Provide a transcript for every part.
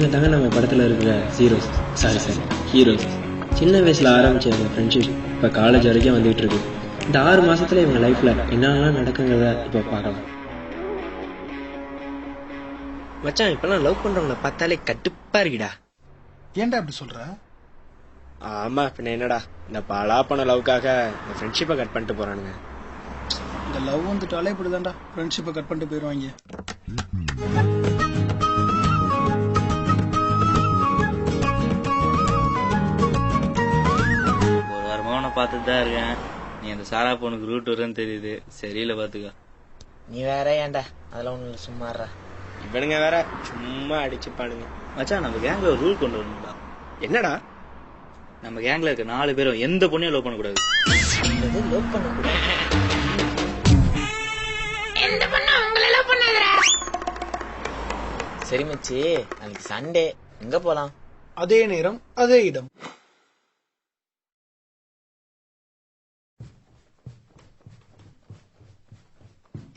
இவங்க தாங்க நம்ம படத்தில் இருக்கிற ஹீரோஸ். Sorry heroes. சின்ன வயசில் ஆரம்பித்த இந்த ஃப்ரெண்ட்ஷிப் இப்போ காலேஜ் வரைக்கும் வந்துகிட்டு இருக்கு. இந்த 6 மாதத்தில் இவங்க லைஃப்பில் என்னென்னலாம் நடக்குங்கிறத இப்போ பார்க்கலாம். மச்சான், இப்பெல்லாம் லவ் பண்ணுறவங்கள பார்த்தாலே கட்டுப்பாக இருக்குடா. ஏன்டா அப்படி சொல்ற? ஆமா, பின்ன என்னடா, இந்த பாலா பண்ண லவ்க்காக இந்த ஃப்ரெண்ட்ஷிப்பை கட் பண்ணிட்டு போறானுங்க. இந்த லவ் வந்துட்டாலே இப்படிதான்டா, ஃப்ரெண்ட்ஷிப்பை கட் பண்ணிட்டு போயிடுவாங்க. ஒரு வாரமா உன்னை பார்த்துட்டு தான் இருக்கேன். நீ அந்த சாரா பொண்ணுக்கு ரூட் வருன்னு தெரியுது. சரியில்லை பாத்துக்க. நீ வேற ஏன்டா, அதெல்லாம் ஒண்ணு இல்ல, சும்மாறா. இவனுங்க வேற சும்மா அடிச்சுப்பானுங்க. மச்சான், நம்ம கேங்ல ஒரு ரூல் கொண்டு வரணும்டா. என்னடா? நம்ம கேங்ல இருக்க 4 பேரும் எந்த பொண்ணையும் லவ் பண்ணக்கூடாது. லவ் பண்ணக்கூடாது. சரி மச்சி, நாளைக்கு சண்டே, எங்க போலாம்? அதே நேரம் அதே இடம்.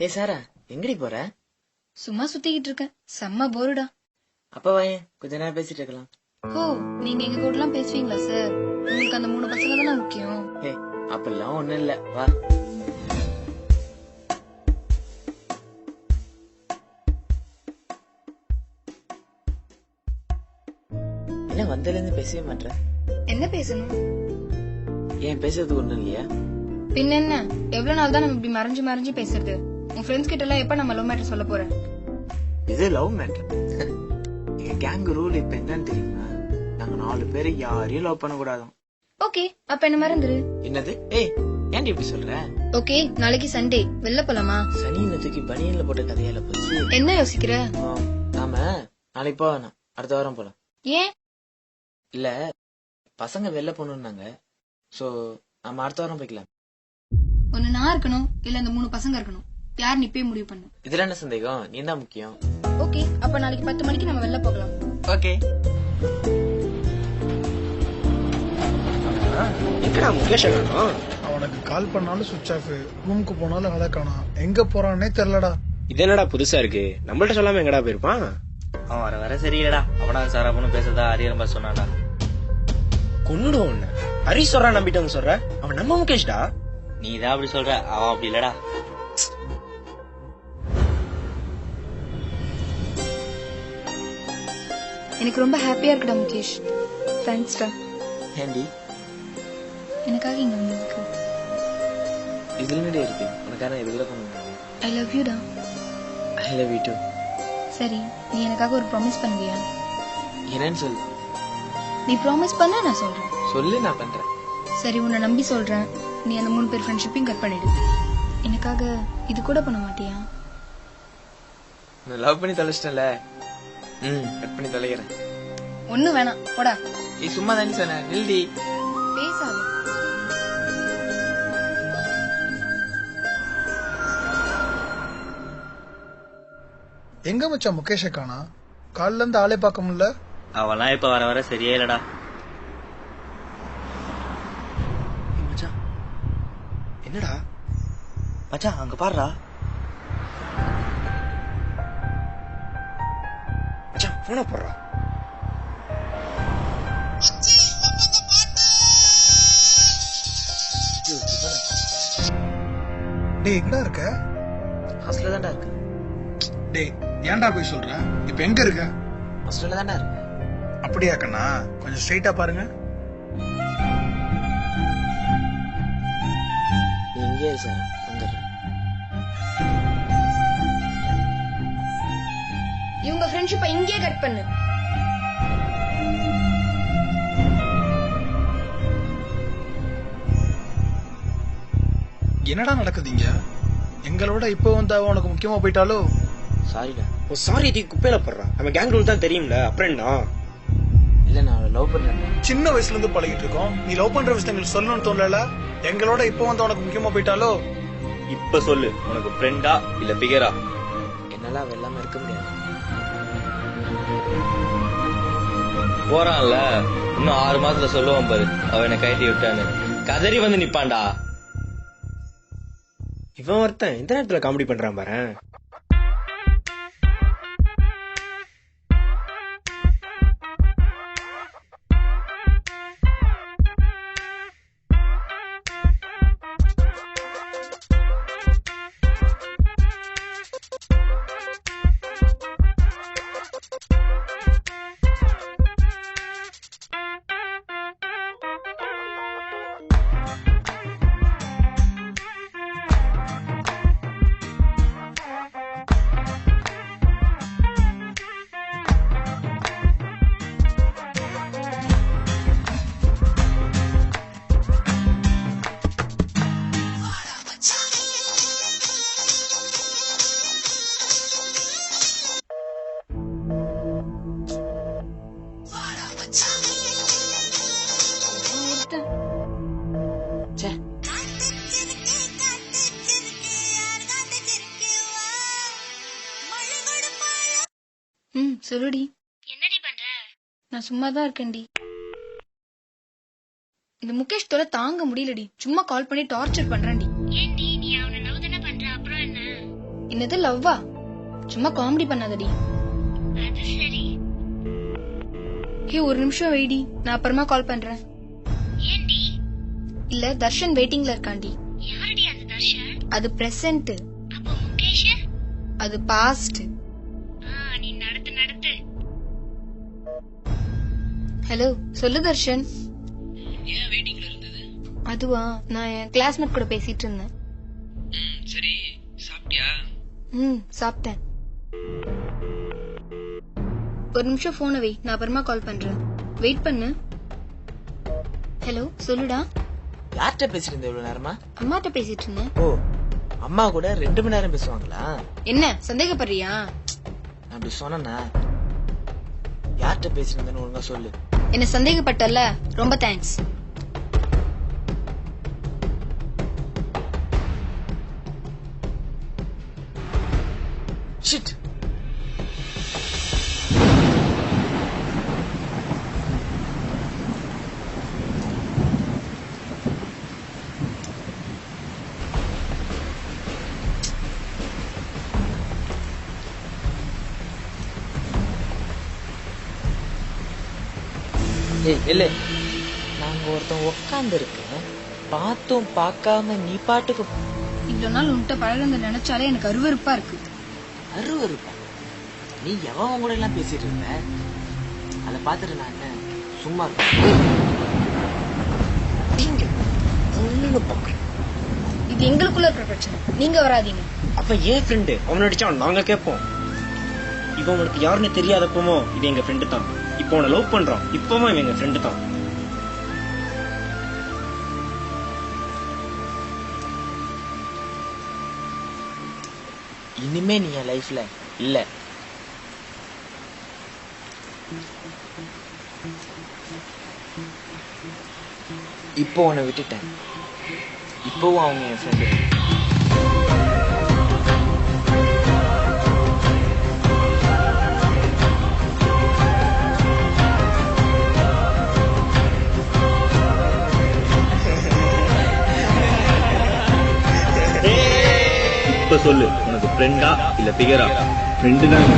ஏ சாரா, எங்கடி போற? சும்மா சுத்திக்கிட்டு இருக்கேன். செம்ம போருடா. அப்ப வாயேன், கொஞ்ச நேரம் பேசிட்டு இருக்கலாம். ஓ, நீங்க எங்க கூட எல்லாம் பேசுவீங்களா சார்? உங்களுக்கு அந்த 3 பசங்க தானே முக்கியம். ஏ, அப்பெல்லாம் ஒண்ணும் இல்ல, வா. என்ன வந்ததுல இருந்து பேசவே மாட்டேற? என்ன பேசணும்? ஏன் பேசுறதுக்கு ஒண்ணும் இல்லையா? பின்ன என்ன, எவ்வளவு நாள் தான் நம்ம இப்படி மறைஞ்சு மறைஞ்சு பேசுறது? உன் ஃப்ரெண்ட்ஸ் கிட்ட எல்லாம் எப்ப நம்ம லவ் மேட்டர் சொல்ல போறேன்? இது லவ் மேட்டர். எங்க கேங் ரூல் இப்ப என்னன்னு தெரியுமா? நாங்க 4 பேரை யாரையும் லவ் பண்ண கூடாதான். ஓகே, அப்ப என்ன மறந்துரு. என்னது? ஏய், ஏன்டி இப்படி சொல்ற? ஓகே, நாளைக்கு சண்டே, வெளில போலாமா? சனியில தூக்கி பனியன்ல போட்ட கதையால போச்சு. என்ன யோசிக்கிற? நாம நாளைக்கு போக வேணாம், அடுத்த வாரம் போலாம். ஏன்? இல்ல, பசங்க வெளில போகணும்னாங்க. சோ நாம அடுத்த வாரம் போய்க்கலாம். ஒண்ணு நான் இருக்கணும், இல்ல அந்த 3 பசங்க இருக்கணும். யார் நீ போய் முடிவு பண்ணு. இதுல என்ன சந்தேகம்? நீ தான் முக்கியம். ஓகே, அப்ப நாளைக்கு 10 மணிக்கு நம்ம வெளில போகலாம். ஓகே. எங்கடா முகேஷ் காணோம்? அவனுக்கு கால் பண்ணாலும் சுவிட்ச் ஆஃப், ரூமுக்கு போனாலும் ஆளை காணோம். எங்க போறானே தெரியலடா. இது என்னடா புதுசா இருக்கு? நம்மள்ட்ட சொல்லாம எங்கடா போயிருப்பான்? அவன் வர வர சரியில்லடா. அவனா சாரா பொண்ணு பேசுறதா அரியரம்பா சொன்னாடா. கொன்னுடுவோம் உன்னை. ஹரி சொல்றான் நம்பிட்டு சொல்ற. அவன் நம்ம முகேஷ்டா. நீ தான் அப்படி சொல்ற, அவன் அப்படி இல்லடா. எனக்கு ரொம்ப ஹாப்பியா இருக்குடா முகேஷ். தேங்க்ஸ்டா. ஏண்டி எனக்காக இங்க வந்திருக்கு. இதுல என்னடி இருக்கு? உனக்கான இது கூட பண்ணுங்க. ஐ லவ் யூ டா. I love you too. சரி, நீ எனக்காக ஒரு ப்ராமிஸ் பண்ணுவியா? என்னன்னு சொல்லு. நீ ப்ராமிஸ் பண்ணா நான் சொல்றேன். சொல்லு, நான் பண்றேன். சரி, உன்னை நம்பி சொல்றேன். நீ அந்த 3 பேர் ஃப்ரெண்ட்ஷிப்பையும் கட் பண்ணிடு. எனக்காக இது கூட பண்ண மாட்டியா? நான் லவ் பண்ணி தொலைச்சிட்டேன்ல. கட் பண்ணி தொலைகிறேன். ஒண்ணு வேணாம், போடா. நீ சும்மா தானே சொன்ன, நில்டி. பேசாத. எங்க மச்சான் முகேஷை காணா? காலைல இருந்து ஆளே பார்க்க முடியல. அவன்லாம் இப்ப வர வர சரியே இல்லடா. என்னடா மச்சான், அங்க பாருடா. மச்சான், போன போடுறா. டேய், எங்கடா இருக்க? ஹாஸ்டல்ல தான்டா இருக்கு. டேய், ஏன்டா போய் சொல்ற? இப்ப எங்க இருக்க? ஹாஸ்டல்ல தான்டா இருக்கு. அப்படியா கண்ணா? கொஞ்சம் ஸ்ட்ரைட்டா பாருங்க. நீ இங்கே இரு சார், வந்துடுறேன். இவங்க ஃப்ரெண்ட்ஷிப்பை இங்கே கட் பண்ணு. என்னடா நடக்குதுங்க? எங்களோட இப்ப வந்து உனக்கு முக்கியமா போயிட்டாலோ? சாரிடா. சாரி, தீ குப்பையில போடுறா. அவன் கேங் ரூல் தான் தெரியும்ல, அப்புறம் என்ன? இல்ல, நான் அவளை லவ் பண்றேன். சின்ன வயசுல இருந்து பழகிட்டு இருக்கோம். நீ லவ் பண்ற விஷயத்தை எங்களுக்கு சொல்லணும்னு தோணல. எங்களோட இப்ப வந்து உனக்கு முக்கியமா போயிட்டாலோ? இப்ப சொல்லு, உனக்கு ஃப்ரெண்டா இல்ல பிகரா? என்னால அவ எல்லாமே இருக்க முடியாது. போறான்ல, இன்னும் 6 மாசத்துல சொல்லுவான் பாரு, அவனை கைட்டி விட்டான்னு. கதறி வந்து நிப்பான்டா. இவன் ஒருத்தன் இந்த நேரத்துல காமெடி பண்றான் பாரு. சொல்லுடி. என்னடி பண்ற? நான் சும்மா தான் இருக்கேன்டி. இந்த முகேஷ் தொலை தாங்க முடியலடி. சும்மா கால் பண்ணி டார்ச்சர் பண்றான்டி. ஏன்டி நீ அவனை லவ் தானே பண்ற, அப்புறம் என்ன? என்னது லவ்வா? சும்மா காமெடி பண்ணாதடி. அது சரி. ஹே, ஒரு நிமிஷம் வெயிடி, நான் அப்புறமா கால் பண்றேன். ஏன்டி? இல்ல, தர்ஷன் வெயிட்டிங்ல இருக்காண்டி. யாரடி அந்த தர்ஷன்? அது பிரசன்ட், அப்போ முகேஷ்? அது பாஸ்ட். நீ நடத்து நடத்து. ஹலோ, சொல்லு தர்ஷன். ஏன் வெயிட்டிங்ல இருந்தது? அதுவா, நான் என் கிளாஸ்மேட் கூட பேசிட்டு இருந்தேன். சரி, சாப்பிட்டியா? சாப்பிட்டேன். ஒரு நிமிஷம் போனை வை, நான் அப்புறமா கால் பண்றேன். வெயிட் பண்ணு. ஹலோ, சொல்லுடா. யார்கிட்ட பேசிட்டு இவ்வளவு நேரமா? அம்மாட்ட பேசிட்டு இருந்தேன். ஓ, அம்மா கூட 2 மணி நேரம் பேசுவாங்களா? என்ன சந்தேகப்படுறியா? நான் அப்படி சொன்னா யார்கிட்ட பேசிருந்தேன்னு ஒழுங்கா சொல்லு. என்ன சந்தேகப்பட்டல, ரொம்ப தேங்க்ஸ். ஷிட். ஏய் இல்ல, நாங்க ஒருத்தன் உட்கார்ந்து இருக்கேன், பார்த்தும் பார்க்காம நீ பாட்டுக்கு இவ்வளவு நாள் உன்கிட்ட பழகுங்க நினைச்சாலே எனக்கு அருவருப்பா இருக்கு. அருவருப்பா? நீ எவன் கூட எல்லாம் பேசிட்டு இருந்த? அதை பார்த்துட்டு நான் என்ன சும்மா இருக்கேன்? இது எங்களுக்குள்ள இருக்கிற பிரச்சனை, நீங்க வராதீங்க. அப்ப ஏன் ஃப்ரெண்டு அவன் அடிச்சா நாங்க கேட்போம். இவன் உனக்கு யாருன்னு தெரியாதப்பமோ இது எங்க ஃப்ரெண்டு தான். இப்போ அவனை லவ் பண்றான், இப்பவும் இவன் எங்க ஃப்ரெண்டு தான். இனிமே நீ என் லைஃப்ல இல்ல. இப்போ உன்னை விட்டுட்டேன், இப்பவும் அவங்க என் ஃப்ரெண்டு. இப்ப சொல்லு, உனக்கு ஃப்ரெண்டா இல்ல பிகரா? ஃப்ரெண்டு தான்.